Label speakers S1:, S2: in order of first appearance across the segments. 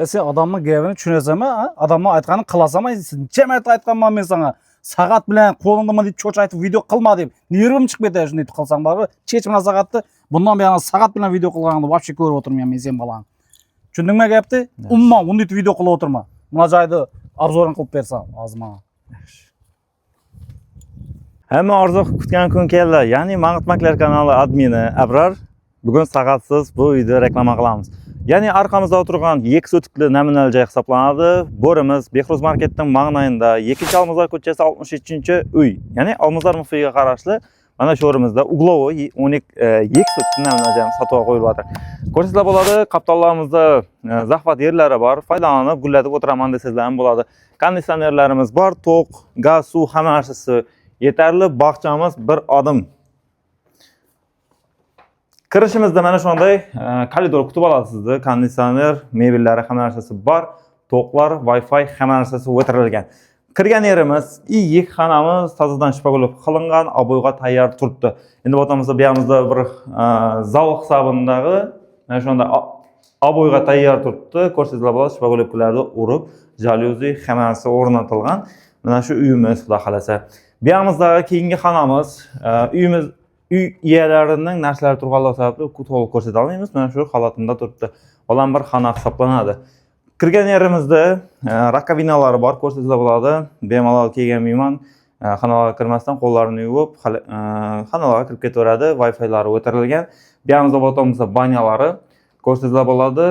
S1: Sen adamın gapini tushunasanmi? Adamlar aytganini qilasanmi? Necha marta aytganman men sana. Saat bilan qo'lingdami deb cho'ch aytib video qilma deb. Nervim chiqib ketadi shunday qilsang baribir. Chech bilan saatni bundan buyon saat bilan video qilganingni вообще ko'rib o'tirmayman men sen balang. Tushundingmi gapni? Umuman bunday video qilib o'tirma. Mana joyda obzorini qilib bersam hozir mana.
S2: Hamma orzu kutgan kun keldi. Ya'ni Mang'itmaklar kanali admini Abrar bugun saatsiz bu video reklama qilamiz. Ya'ni arqamizda o'tirgan X o'tikli nominal joy hisoblanadi. Bo'rimiz Behruz marketning ma'nayida 2-Olmazor ko'chasi 63-uy. Ya'ni Olmazor mufiga qarashli mana shu o'rimizda uglovoy 12 X o'tikli nominal joy sotuvga qo'yiladi. Ko'rsatlar bo'ladi, qaptonlarimizda zahvat yerlari bor. Foydalanib gullatib o'tiraman desanglar ham bo'ladi. Konditsionerlarimiz bor, to'q, gaz, suv hamma narsasi yetarli. Bog'chamiz bir odim. Kirishimizda mana shunday koridor kutib oladi sizni. Konditsioner, mebellari hamma narsasi bor. To'qlar, Wi-Fi hamma narsasi o'tirilgan. Kirgan yerimiz iyik xonamiz tozadan shpagulov qilingan, oboyga tayyor turibdi. Endi o'tamizda bu yoqimizda bir zal hisobidagi mana shunday oboyga tayyor turibdi. Ko'rsatlar bo'ladi, shpagulovlarni urib, jalyuzi hamma narsa o'rnatilgan. Mana shu uyimiz, xudo xolasa. Bu yoqimizdagi keyingi xonamiz, uy egalarining narsalari turganligi sababli to'liq ko'rsata olmaymiz. Mana shu holatimda turibdi. Olan bir xona hisoblanadi. Kirgan yerimizda rakovinalari bor, ko'rsatlar bo'ladi. Bemalol kelgan mehmon xonalarga kirmasdan qo'llarini yuvib, xonalarga kirib ketaveradi. Wi-Fi'lari o'tirilgan. Bu yoqimizda o'tamizda banyalari ko'rsatlar bo'ladi.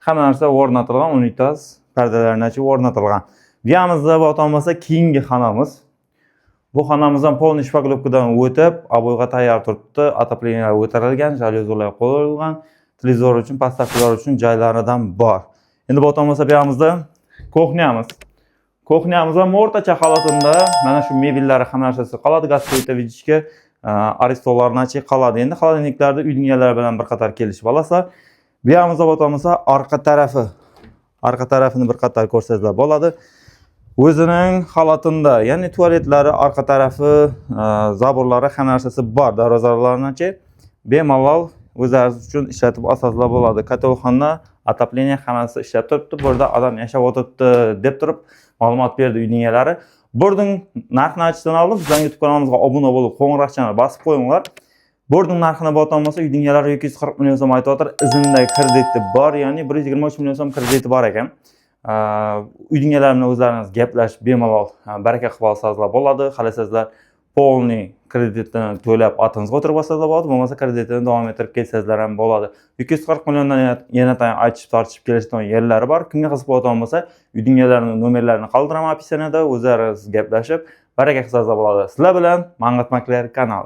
S2: Hamma narsa o'rnatilgan, unitaz, pardalarni ochib o'rnatilgan. Bu yoqimizda o'tamizda keyingi xonamiz. Bu xonamizdan polni shpagulovkadan o'tib, oboyga tayyor turibdi. Отопление o'tirilgan, jalyuzilar qo'yilgan, televizor uchun, pastavkalar uchun joylaridan bor. Endi bu tomosha bu yoqimizda kuxnyamiz. Kuxnyamizda o'rtacha holatida mana shu mebellar hamma narsasi qoladi. Gaz plita vidichka, aristolarni ochib qoladi. Endi xolodilniklarda uyning egalari bilan bir qator kelishib olasa, bu yoqimizda bu tomosha arqa tarafini bir qator ko'rsatlar bo'ladi. O'zining holatida, ya'ni tualetlari, orqa tarafi, zaborlari hamma narsasi bor. Darvozalarni ochib, bemalol o'zlaringiz uchun ishlatib olsanglar bo'ladi. Katalxonda отопление hammasi ishlab turibdi. Bu yerda odam yashab o'tiribdi deb turib ma'lumot berdi uyning egalari. Bo'rding narxini aytishdan oldin bizning YouTube kanalimizga obuna bo'lib, qo'ng'iroqchani bosib qo'yinglar. Bo'rding narxini botamasa uyning egalari 240 million so'm aytib izinda krediti bor, ya'ni 123 million so'm krediti bor ekan. Uyning egalari bilan o'zlaringiz gaplashib bemalol baraka qilib olsanglar bo'ladi. Xohlasanglar polni kreditini to'lab otingizga o'tirib olsanglar bo'ladi, bo'lmasa kreditini davom ettirib kelsanglar ham bo'ladi. 240 milliondan yana aytib tortishib kelishdan yerlari bor. Kimga qiziq bo'lsa, uyning egalarining nomerlarini qoldiraman opsiyanada, o'zlaringiz gaplashib baraka qilsanglar bo'ladi. Sizlar bilan Mang'itmaklar kanali.